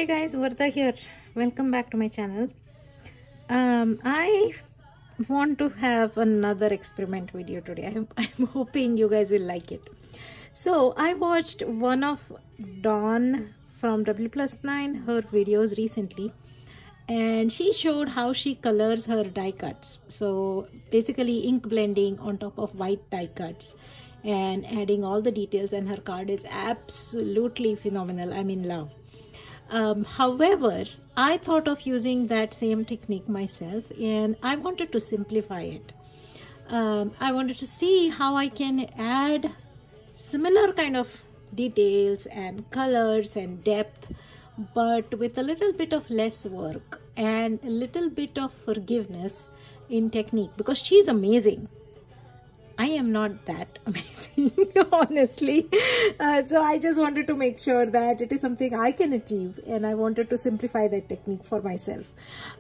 Hi guys, Varda here. Welcome back to my channel. I want to have another experiment video today. I'm hoping you guys will like it. So I watched one of Dawn from W+9, her videos recently, and she showed how she colors her die cuts. So basically ink blending on top of white die cuts and adding all the details, and her card is absolutely phenomenal. I'm in love. However, I thought of using that same technique myself, and I wanted to simplify it. I wanted to see how I can add similar kind of details and colors and depth, but with a little bit of less work and a little bit of forgiveness in technique, because she's amazing. I am not that amazing, honestly. So I just wanted to make sure that it is something I can achieve, and I wanted to simplify that technique for myself.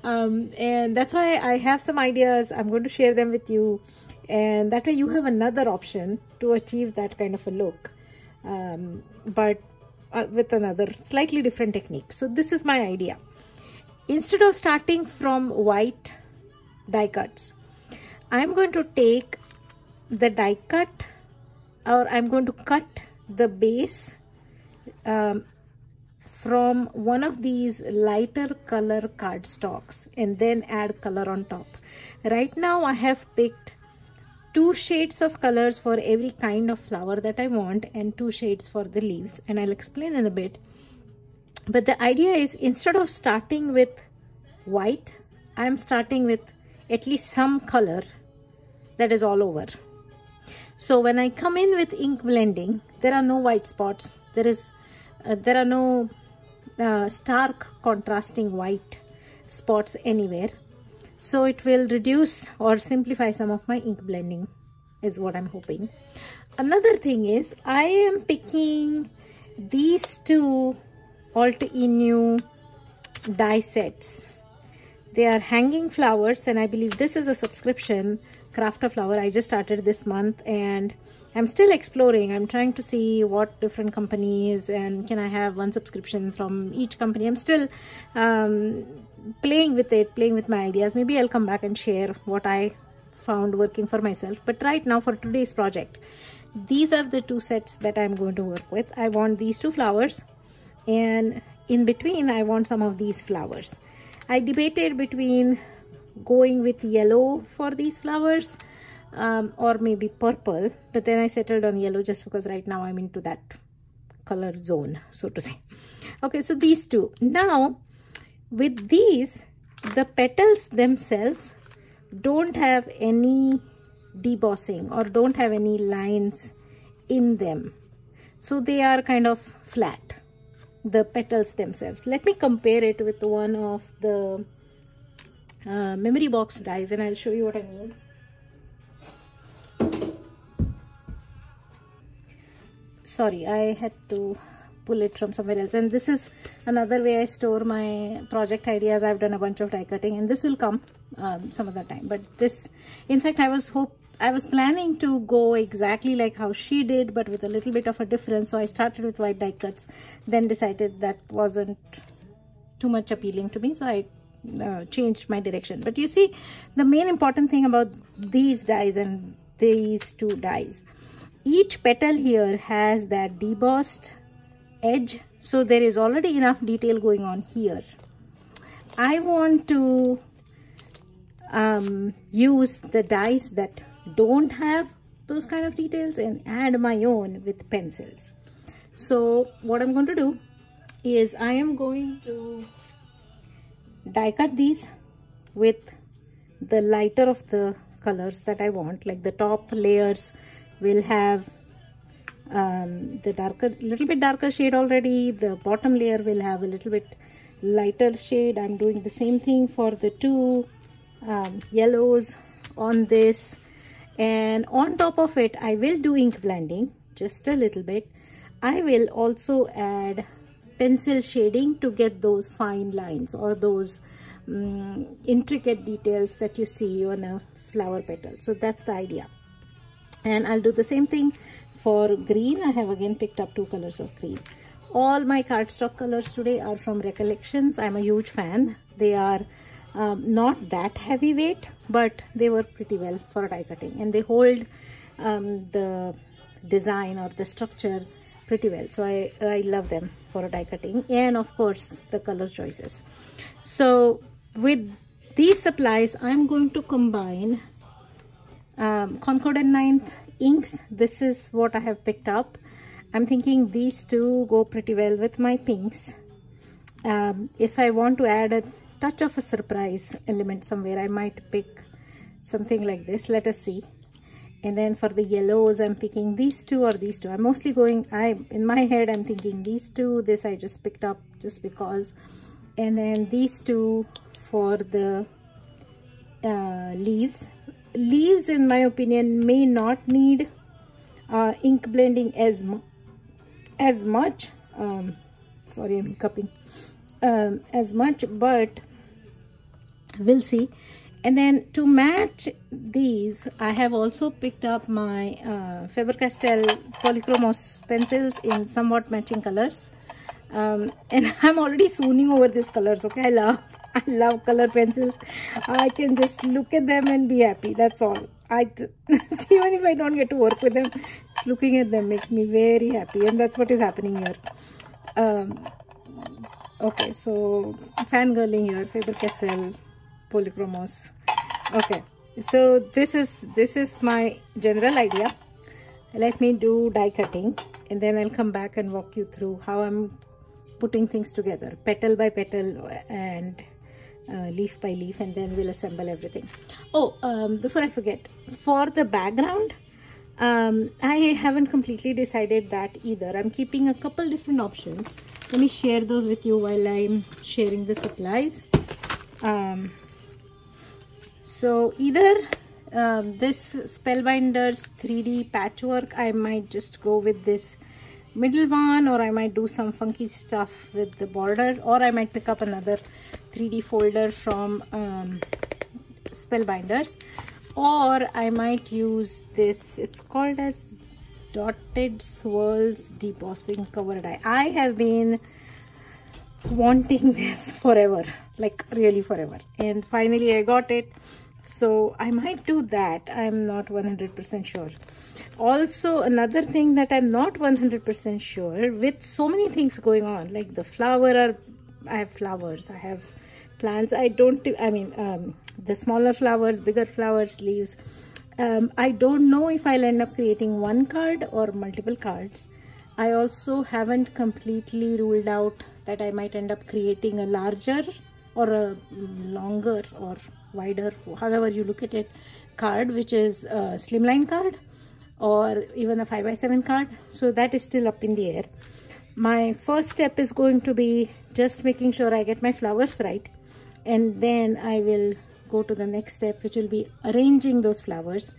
And that's why I have some ideas. I'm going to share them with you, and that way you have another option to achieve that kind of a look, but with another slightly different technique. So this is my idea. Instead of starting from white die cuts, I'm going to take the die cut, or I'm going to cut the base from one of these lighter color cardstocks and then add color on top. Right now I have picked 2 shades of colors for every kind of flower that I want, and 2 shades for the leaves, and I'll explain in a bit. But the idea is, instead of starting with white, I'm starting with at least some color that is all over. So when I come in with ink blending, there are no white spots. There are no stark contrasting white spots anywhere. So it will reduce or simplify some of my ink blending, is what I'm hoping. Another thing is, I am picking these 2 Altenew die sets. They are hanging flowers, and I believe this is a subscription craft a flower. I just started this month, and I'm still exploring. I'm trying to see what different companies, and can I have one subscription from each company. I'm still playing with it, playing with my ideas. Maybe I'll come back and share what I found working for myself. But right now, for today's project, these are the 2 sets that I'm going to work with. I want these 2 flowers, and in between I want some of these flowers. I debated between going with yellow for these flowers or maybe purple, but then I settled on yellow just because right now I'm into that color zone, so to say. Okay, so these 2. Now with these, the petals themselves don't have any debossing or don't have any lines in them, so they are kind of flat, the petals themselves. Let me compare it with one of the memory box dies, and I'll show you what I mean. Sorry, I had to pull it from somewhere else, and this is another way I store my project ideas. I've done a bunch of die cutting, and this will come some other time. But this, in fact, I was planning to go exactly like how she did, but with a little bit of a difference. So I started with white die cuts, then decided that wasn't too much appealing to me, so I changed my direction. But you see, the main important thing about these dies and these 2 dies, each petal here has that debossed edge, so there is already enough detail going on here. I want to use the dies that don't have those kind of details and add my own with pencils. So what I'm going to do is, I am going to die cut these with the lighter of the colors that I want. Like the top layers will have the darker, little bit darker shade already. The bottom layer will have a little bit lighter shade. I'm doing the same thing for the 2 yellows on this, and on top of it I will do ink blending just a little bit. I will also add pencil shading to get those fine lines or those intricate details that you see on a flower petal. So that's the idea. And I'll do the same thing for green. I have again picked up 2 colors of green. all my cardstock colors today are from Recollections. I'm a huge fan. They are not that heavyweight, but they work pretty well for die cutting, and they hold the design or the structure pretty well. So I love them for die cutting, and of course the color choices. So with these supplies, I'm going to combine Concord and 9th inks. This is what I have picked up. I'm thinking these two go pretty well with my pinks. If I want to add a touch of a surprise element somewhere, I might pick something like this. Let us see. And then for the yellows, I'm picking these two or these two. I'm mostly going, in my head, I'm thinking these two. This I just picked up just because. And then these two for the leaves. Leaves, in my opinion, may not need ink blending as much. Sorry, I'm hiccuping. As much, but we'll see. And then to match these, I have also picked up my Faber-Castell Polychromos pencils in somewhat matching colors. And I'm already swooning over these colors. Okay, I love color pencils. I can just look at them and be happy. That's all. Even if I don't get to work with them, just looking at them makes me very happy, and that's what is happening here. Okay, so fangirling here, Faber-Castell Polychromos. Okay, so this is my general idea. Let me do die cutting, and then I'll come back and walk you through how I'm putting things together, petal by petal and leaf by leaf, and then we'll assemble everything. Before I forget, for the background, I haven't completely decided that either. I'm keeping a couple different options. Let me share those with you while I'm sharing the supplies. So either this Spellbinders 3D patchwork, I might just go with this middle one, or I might do some funky stuff with the border, or I might pick up another 3D folder from Spellbinders, or I might use this. It's called as Dotted Swirls Debossing cover die. I have been wanting this forever, like really forever, and finally I got it. So I might do that. I'm not 100% sure. Also, another thing that I'm not 100% sure, with so many things going on, like the I have flowers, I have plants. The smaller flowers, bigger flowers, leaves. I don't know if I'll end up creating one card or multiple cards. I also haven't completely ruled out that I might end up creating a larger or a longer or wider, however you look at it, card, which is a slimline card or even a 5x7 card. So that is still up in the air. My first step is going to be just making sure I get my flowers right, and then I will go to the next step, which will be arranging those flowers.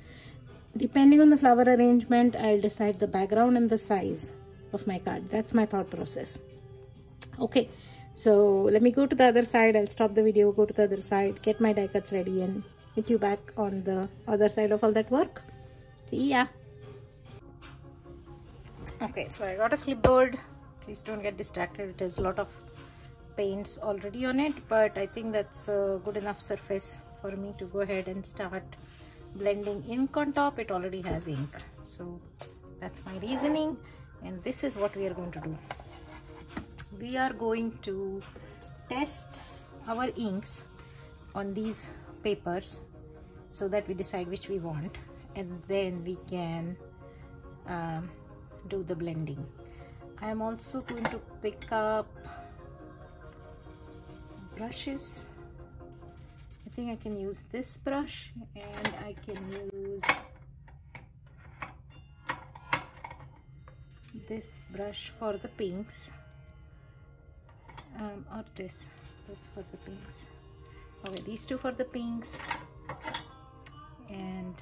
Depending on the flower arrangement, I'll decide the background and the size of my card. That's my thought process. Okay, so let me go to the other side. I'll stop the video, go to the other side, get my die cuts ready, and meet you back on the other side of all that work. See ya. Okay, so I got a clipboard. Please don't get distracted. It has a lot of paints already on it, but I think that's a good enough surface for me to go ahead and start blending ink on top. It already has ink, so that's my reasoning, and this is what we are going to do. We are going to test our inks on these papers so that we decide which we want, and then we can do the blending. I am also going to pick up brushes. I think I can use this brush, and I can use this brush for the pinks, or this for the pinks. Okay, these two for the pinks, and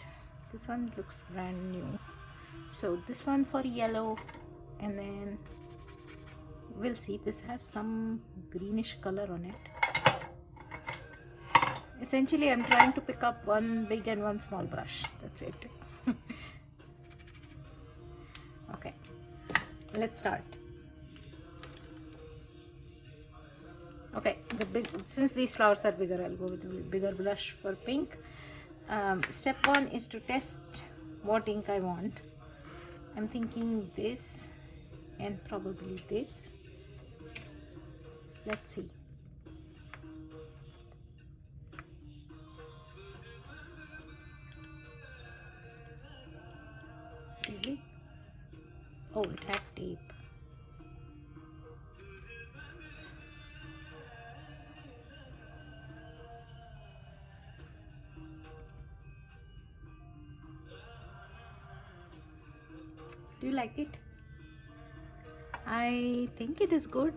this one looks brand new. So this one for yellow, and then we'll see. This has some greenish color on it. Essentially, I'm trying to pick up one big and one small brush. That's it. Okay, let's start. Okay, since these flowers are bigger, I'll go with a bigger brush for pink. Step 1 is to test what ink I want. I'm thinking this and probably this. Let's see. Really? Oh, it had tape. Do you like it? I think it is good.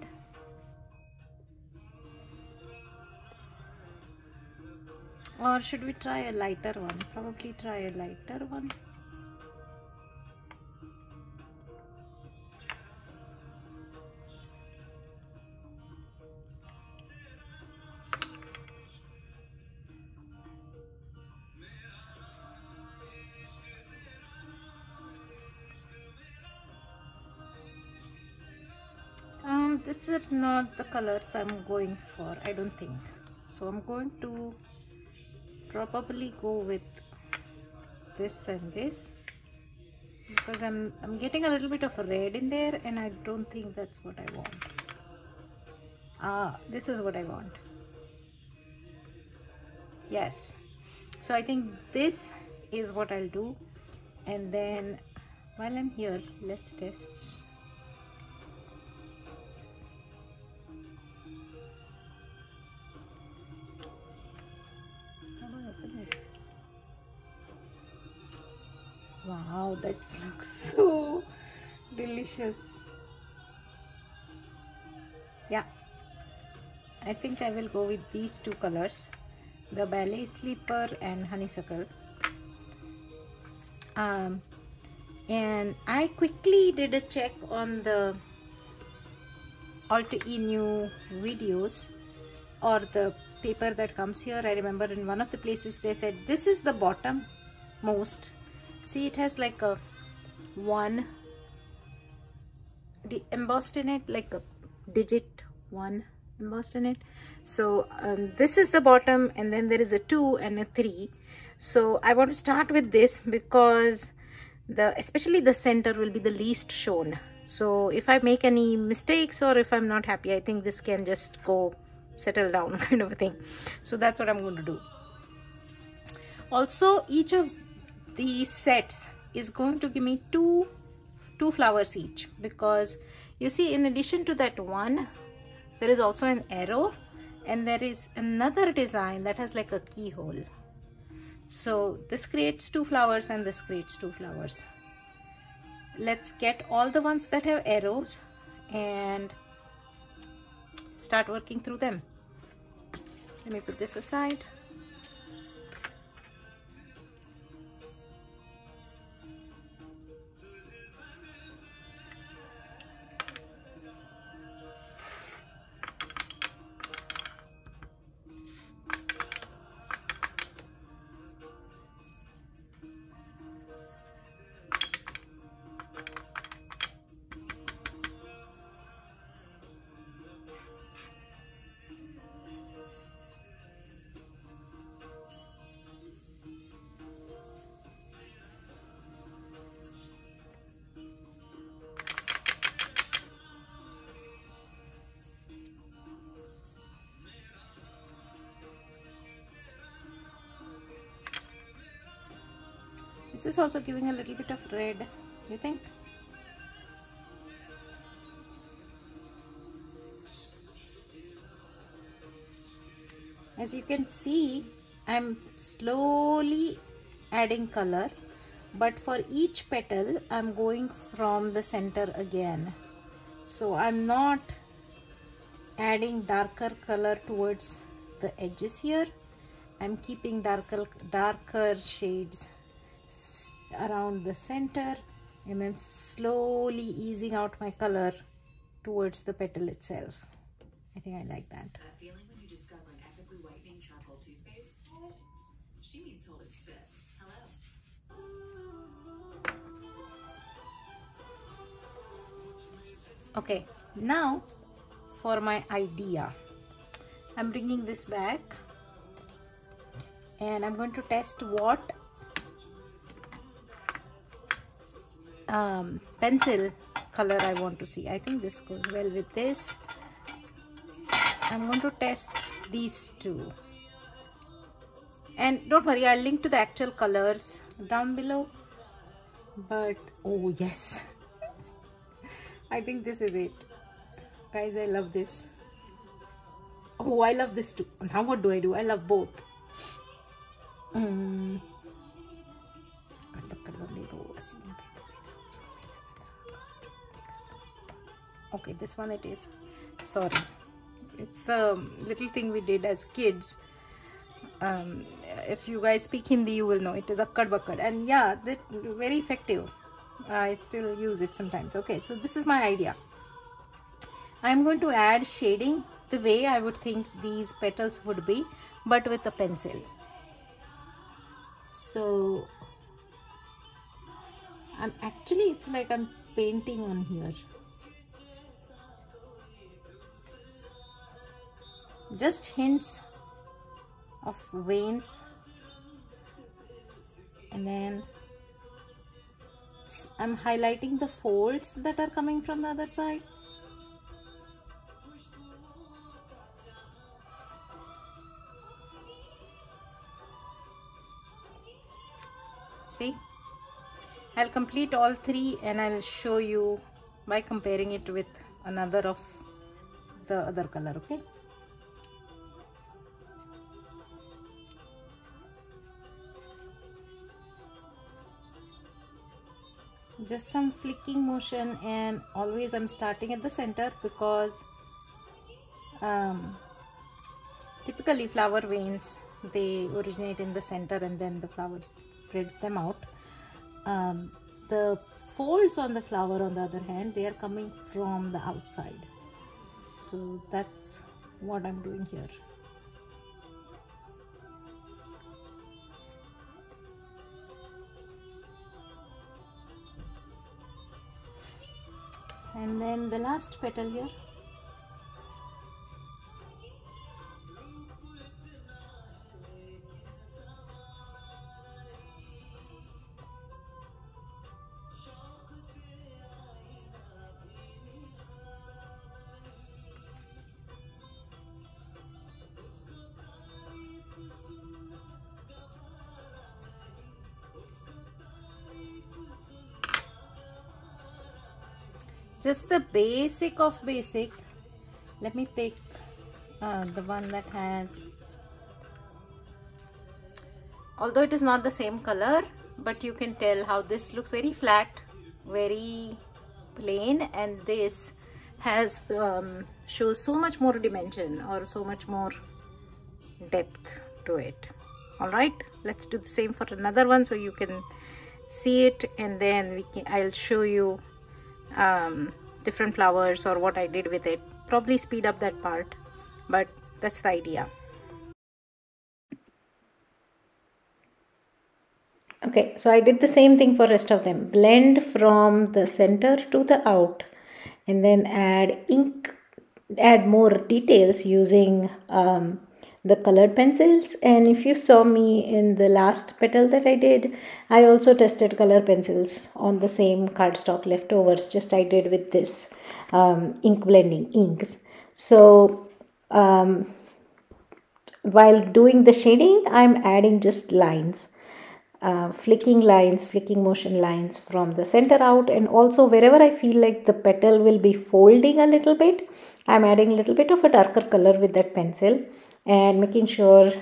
Or should we try a lighter one? Probably try a lighter one. This is not the colors I'm going for, I don't think. So I'm going to probably go with this and this, because I'm getting a little bit of red in there and I don't think that's what I want. This is what I want. Yes. So I think this is what I'll do. And then while I'm here, let's test. How do I open this? Wow, that looks so delicious. Yeah, I think I will go with these two colors, the Ballet Sleeper and Honeysuckle. And I quickly did a check on the Altenew videos, or the paper that comes here. I remember in one of the places they said this is the bottom most. See, it has like a 1 embossed in it, like a digit 1 embossed in it. So this is the bottom, and then there is a 2 and a 3. So I want to start with this because especially the center will be the least shown. So if I make any mistakes or if I'm not happy, I think this can just go settle down kind of a thing. So that's what I'm going to do. Also, each of these sets is going to give me two flowers each, because you see, in addition to that one, there is also an arrow, and there is another design that has like a keyhole. So this creates 2 flowers and this creates 2 flowers. Let's get all the ones that have arrows and start working through them. Let me put this aside. This is also giving a little bit of red, you think? As you can see, I'm slowly adding color, but for each petal I'm going from the center again. So I'm not adding darker color towards the edges here. I'm keeping darker shades around the center, and then slowly easing out my color towards the petal itself. I think I like that. That feeling when you discover an ethically whitening charcoal toothpaste? She means hold it spit. Hello. Okay, now for my idea. I'm bringing this back and I'm going to test what pencil color I want to see. I think this goes well with this. I'm going to test these two. And don't worry, I'll link to the actual colors down below. But oh yes, I think this is it. Guys, I love this. Oh, I love this too. Now what do? I love both. Okay, this one it is. Sorry. It's a little thing we did as kids. If you guys speak Hindi, you will know it is akkad bakkad, and yeah, that very effective. I still use it sometimes. Okay, so this is my idea. I'm going to add shading the way I would think these petals would be, but with a pencil. So it's like I'm painting on here. Just hints of veins, and then I'm highlighting the folds that are coming from the other side. See, I'll complete all three and I'll show you by comparing it with another of the other color. Okay. Just some flicking motion, and always I'm starting at the center because typically flower veins, they originate in the center and then the flower spreads them out. The folds on the flower, on the other hand, they are coming from the outside. So that's what I'm doing here. And then the last petal here. Just the basic of basic. Let me pick the one that has, although it is not the same color, but you can tell how this looks very flat, very plain, and this has shows so much more dimension or so much more depth to it. All right, let's do the same for another one so you can see it, and then I'll show you different flowers or what I did with it. Probably speed up that part, but that's the idea. Okay, so I did the same thing for rest of them. Blend from the center to the out, and then add ink, add more details using the colored pencils. And if you saw me in the last petal that I did, I also tested color pencils on the same cardstock leftovers, just I did with this ink blending inks. So while doing the shading, I'm adding just lines, flicking lines, flicking motion lines from the center out, and also wherever I feel like the petal will be folding a little bit, I'm adding a little bit of a darker color with that pencil and making sure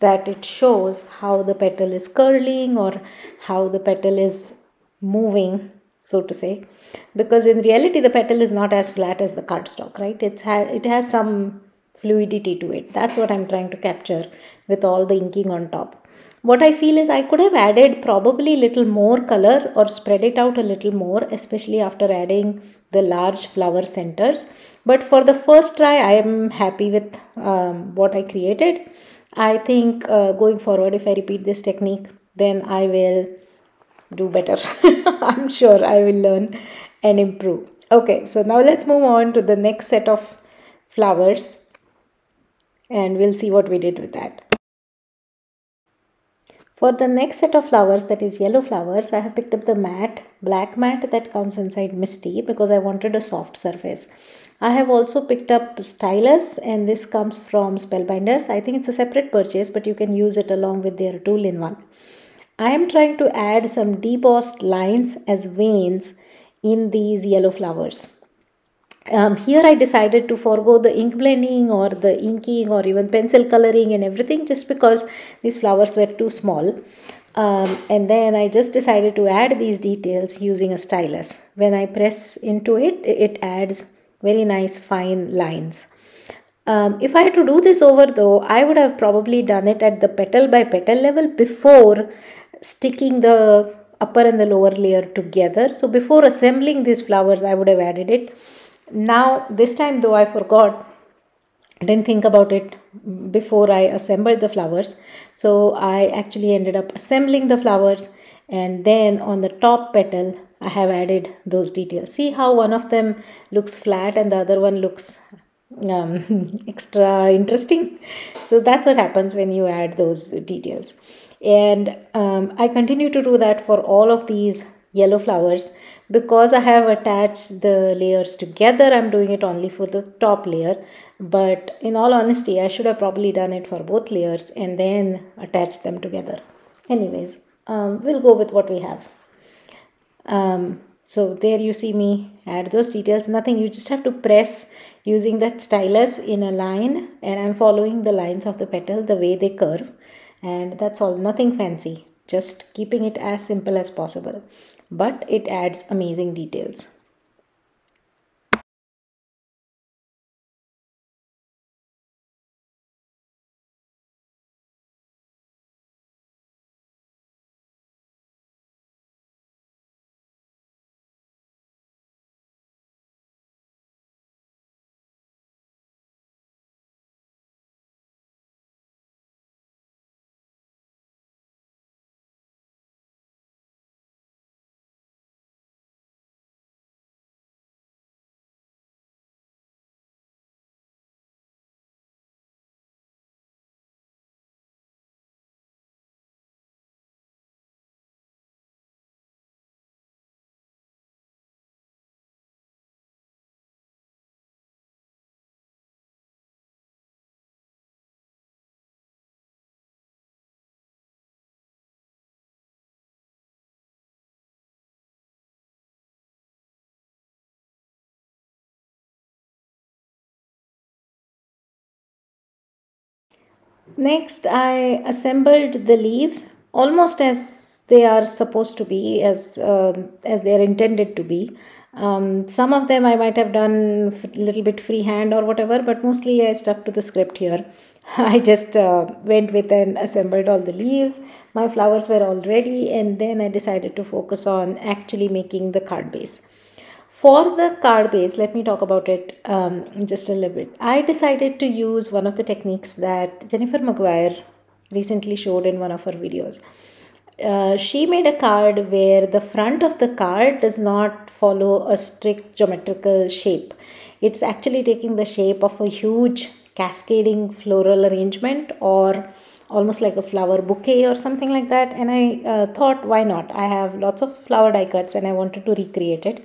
that it shows how the petal is curling or how the petal is moving, so to say, because in reality the petal is not as flat as the cardstock, right? It has some fluidity to it. That's what I'm trying to capture with all the inking on top. What I feel is I could have added probably little more color or spread it out a little more, especially after adding the large flower centers. But for the first try, I am happy with what I created. I think going forward, if I repeat this technique, then I will do better. I'm sure I will learn and improve. Okay, so now let's move on to the next set of flowers. and we'll see what we did with that. For the next set of flowers, that is yellow flowers, I have picked up the matte, black matte that comes inside Misty because I wanted a soft surface. I have also picked up Stylus, and this comes from Spellbinders. I think it's a separate purchase, but you can use it along with their tool-in-one. I am trying to add some debossed lines as veins in these yellow flowers. Here I decided to forego the ink blending or the inking or even pencil coloring and everything, just because these flowers were too small. And then I just decided to add these details using a stylus. When I press into it, it adds very nice fine lines. If I had to do this over though, I would have probably done it at the petal by petal level before sticking the upper and the lower layer together. So before assembling these flowers, I would have added it. Now this time though, I forgot. I didn't think about it before I assembled the flowers. So I actually ended up assembling the flowers, and then on the top petal I have added those details. See how one of them looks flat and the other one looks extra interesting. So that's what happens when you add those details. And I continue to do that for all of these yellow flowers. Because I have attached the layers together, I'm doing it only for the top layer. But in all honesty, I should have probably done it for both layers and then attach them together. Anyways, we'll go with what we have. So there you see me add those details. Nothing, you just have to press using that stylus in a line, and I'm following the lines of the petal the way they curve, and that's all. Nothing fancy, just keeping it as simple as possible, but it adds amazing details. Next, I assembled the leaves almost as they are supposed to be, as they are intended to be. Some of them I might have done a little bit freehand or whatever, but mostly I stuck to the script here. I just went with and assembled all the leaves. My flowers were all ready, and then I decided to focus on actually making the card base. For the card base, let me talk about it just a little bit. I decided to use one of the techniques that Jennifer Maguire recently showed in one of her videos. She made a card where the front of the card does not follow a strict geometrical shape. It's actually taking the shape of a huge cascading floral arrangement, or almost like a flower bouquet or something like that. And I thought, why not? I have lots of flower die cuts and I wanted to recreate it.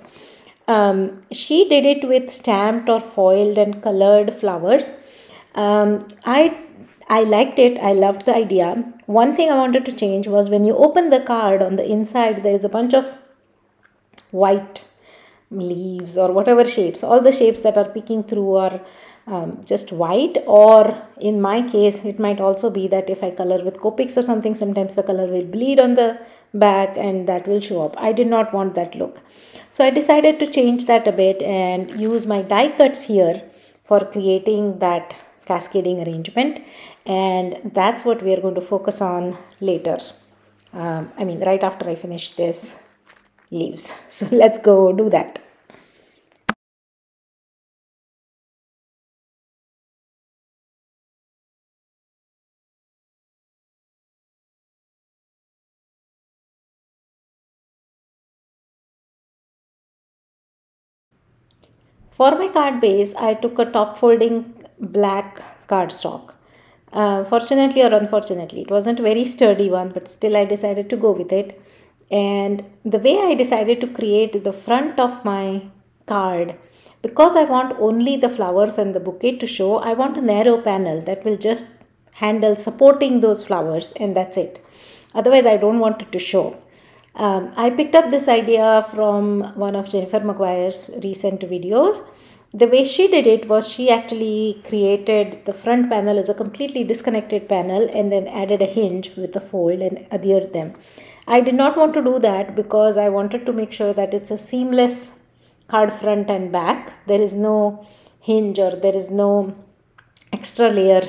She did it with stamped or foiled and colored flowers. I liked it. I loved the idea. One thing I wanted to change was when you open the card, on the inside there is a bunch of white leaves or whatever shapes. All the shapes that are peeking through are just white, or in my case it might also be that if I color with Copics or something, sometimes the color will bleed on the back and that will show up. I did not want that look. So I decided to change that a bit and use my die cuts here for creating that cascading arrangement, and that's what we are going to focus on later. Right after I finish this leaves. So let's go do that. For my card base, I took a top folding black cardstock. Fortunately or unfortunately, it wasn't a very sturdy one, but still I decided to go with it. And the way I decided to create the front of my card, because I want only the flowers and the bouquet to show, I want a narrow panel that will just handle supporting those flowers, and that's it. Otherwise, I don't want it to show. I picked up this idea from one of Jennifer Maguire's recent videos. The way she did it was she actually created the front panel as a completely disconnected panel and then added a hinge with a fold and adhered them. I did not want to do that because I wanted to make sure that it's a seamless card front and back. There is no hinge or there is no extra layer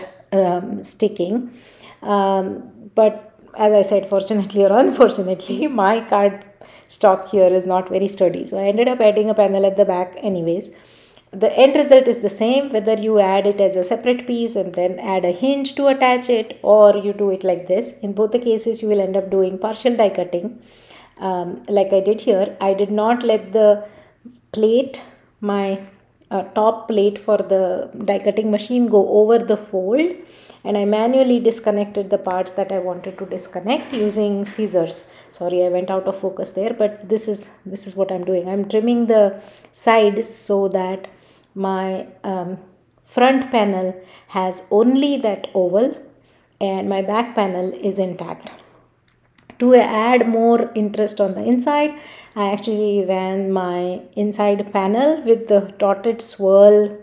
sticking. But as I said, fortunately or unfortunately, my card stock here is not very sturdy. So I ended up adding a panel at the back anyways. The end result is the same whether you add it as a separate piece and then add a hinge to attach it, or you do it like this. In both the cases, you will end up doing partial die cutting like I did here. I did not let the plate, my top plate for the die cutting machine, go over the fold, and I manually disconnected the parts that I wanted to disconnect using scissors. Sorry, I went out of focus there, but this is what I'm doing. I'm trimming the sides so that my front panel has only that oval and my back panel is intact. To add more interest on the inside, I actually ran my inside panel with the dotted swirl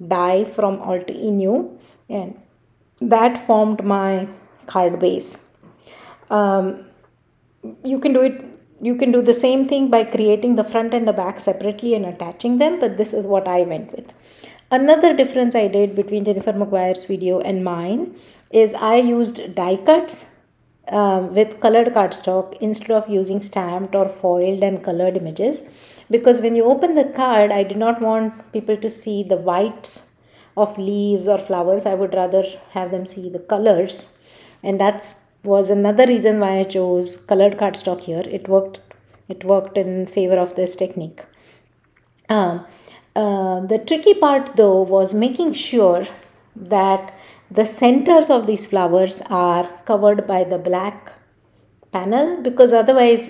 die from Altenew, and that formed my card base. You can do the same thing by creating the front and the back separately and attaching them, but this is what I went with. Another difference I did between Jennifer Maguire's video and mine is I used die cuts with colored cardstock instead of using stamped or foiled and colored images, because when you open the card, I did not want people to see the whites of leaves or flowers. I would rather have them see the colors, and that was another reason why I chose colored cardstock here. It worked in favor of this technique. The tricky part though was making sure that the centers of these flowers are covered by the black panel, because otherwise,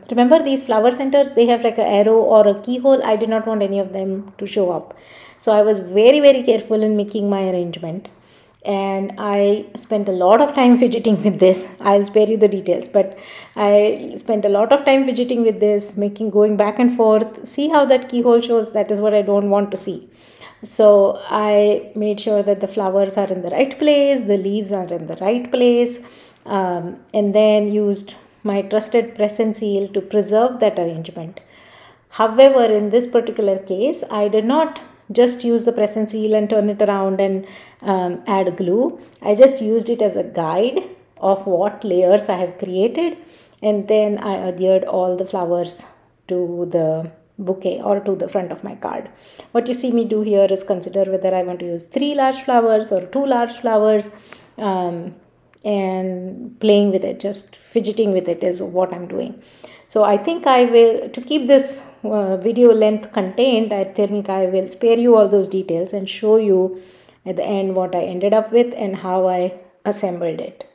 remember these flower centers, they have like an arrow or a keyhole. I did not want any of them to show up. So I was very, very careful in making my arrangement. And I spent a lot of time fidgeting with this. I'll spare you the details, but I spent a lot of time fidgeting with this, going back and forth. See how that keyhole shows? That is what I don't want to see. So I made sure that the flowers are in the right place, the leaves are in the right place, and then used my trusted press and seal to preserve that arrangement. However, in this particular case, I did not just use the press and seal and turn it around and add glue. I just used it as a guide of what layers I have created, and then I adhered all the flowers to the bouquet or to the front of my card. What you see me do here is consider whether I want to use 3 large flowers or 2 large flowers, and playing with it, just fidgeting with it is what I'm doing. So I think I will, to keep this video length contained, I think I will spare you all those details and show you at the end what I ended up with and how I assembled it.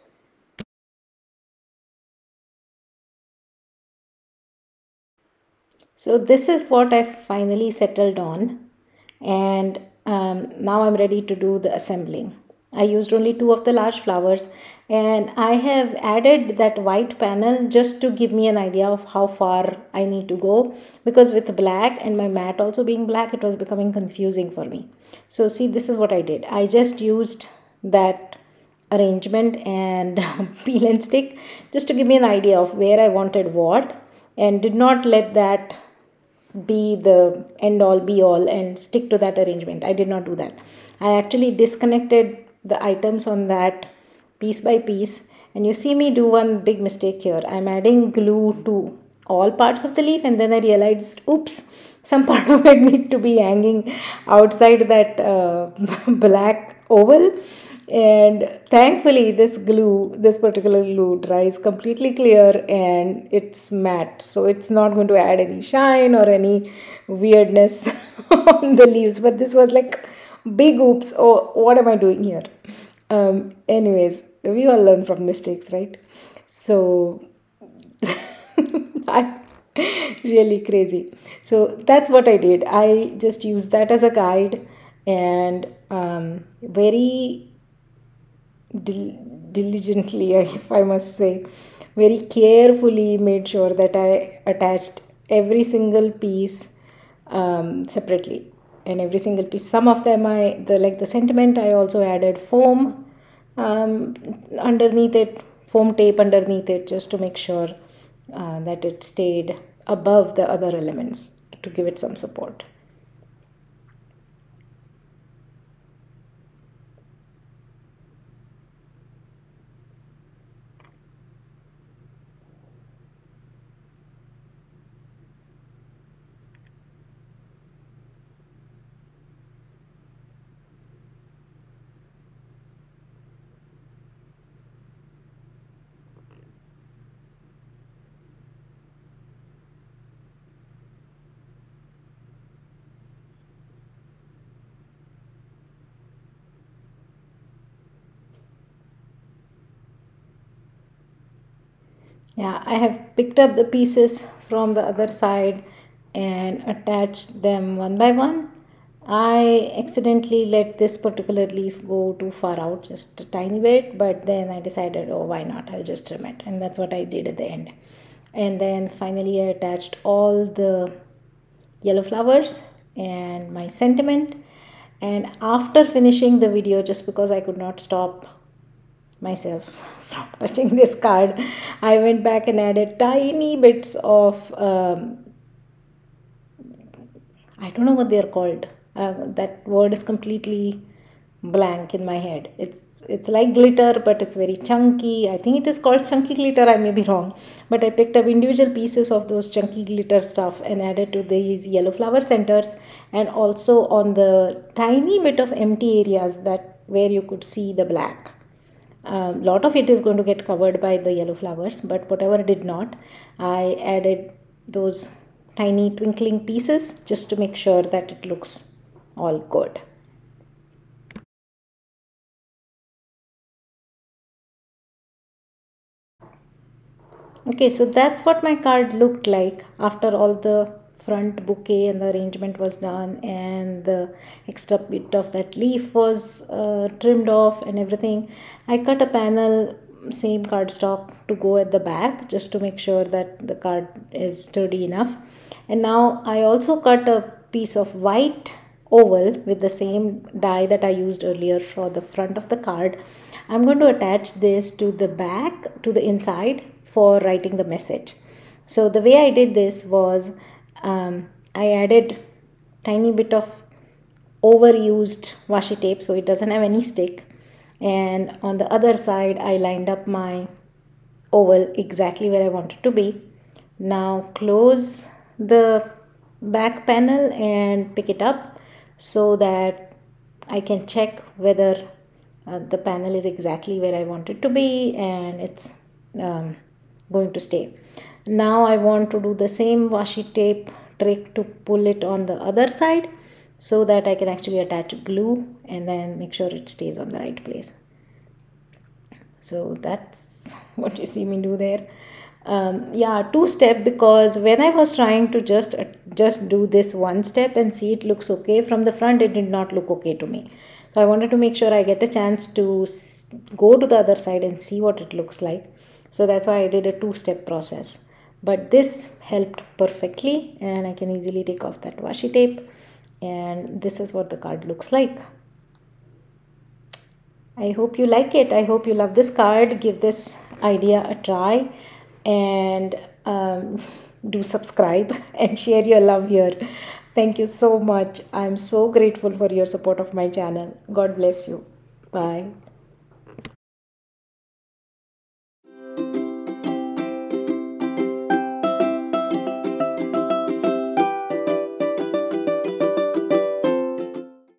So this is what I finally settled on, and now I'm ready to do the assembling. I used only 2 of the large flowers, and I have added that white panel just to give me an idea of how far I need to go, because with black and my mat also being black, it was becoming confusing for me. So see, this is what I did. I just used that arrangement and peel and stick just to give me an idea of where I wanted what, and did not let that be the end all be all and stick to that arrangement. I did not do that. I actually disconnected the items on that piece by piece, and you see me do one big mistake here. I'm adding glue to all parts of the leaf, and then I realized, oops, some part of it need to be hanging outside that black oval. And thankfully this particular glue dries completely clear and it's matte, so it's not going to add any shine or any weirdness on the leaves. But this was like big oops. Oh, what am I doing here? Anyways, we all learn from mistakes, right? So I really crazy. So that's what I did. I just used that as a guide, and very diligently, if I must say, very carefully made sure that I attached every single piece separately, and every single piece. Some of them, like the sentiment, I also added foam underneath it, foam tape underneath it, just to make sure that it stayed above the other elements to give it some support. Yeah, I have picked up the pieces from the other side and attached them one by one. I accidentally let this particular leaf go too far out, just a tiny bit, but then I decided, oh, why not? I'll just trim it. And that's what I did at the end. And then finally, I attached all the yellow flowers and my sentiment. And after finishing the video, just because I could not stop myself from touching this card, I went back and added tiny bits of I don't know what they're called. That word is completely blank in my head. It's like glitter, but it's very chunky. I think it is called chunky glitter. I may be wrong, but I picked up individual pieces of those chunky glitter stuff and added to these yellow flower centers, and also on the tiny bit of empty areas that where you could see the black. A lot of it is going to get covered by the yellow flowers, but whatever did not, I added those tiny twinkling pieces just to make sure that it looks all good. Okay, so that's what my card looked like after all the front bouquet and the arrangement was done, and the extra bit of that leaf was trimmed off and everything. I cut a panel, same cardstock, to go at the back just to make sure that the card is sturdy enough. And now I also cut a piece of white oval with the same die that I used earlier for the front of the card. I'm going to attach this to the back, to the inside, for writing the message. So the way I did this was I added tiny bit of overused washi tape so it doesn't have any stick, and on the other side I lined up my oval exactly where I want it to be. Now close the back panel and pick it up so that I can check whether the panel is exactly where I want it to be and it's going to stay. Now I want to do the same washi tape trick to pull it on the other side so that I can actually attach glue and then make sure it stays on the right place. So that's what you see me do there. Yeah, two-step, because when I was trying to just do this one step and see it looks okay from the front, it did not look okay to me. So I wanted to make sure I get a chance to go to the other side and see what it looks like. So that's why I did a two-step process. But this helped perfectly, and I can easily take off that washi tape, and this is what the card looks like. I hope you like it. I hope you love this card. Give this idea a try, and do subscribe and share your love here. Thank you so much. I'm so grateful for your support of my channel. God bless you. Bye.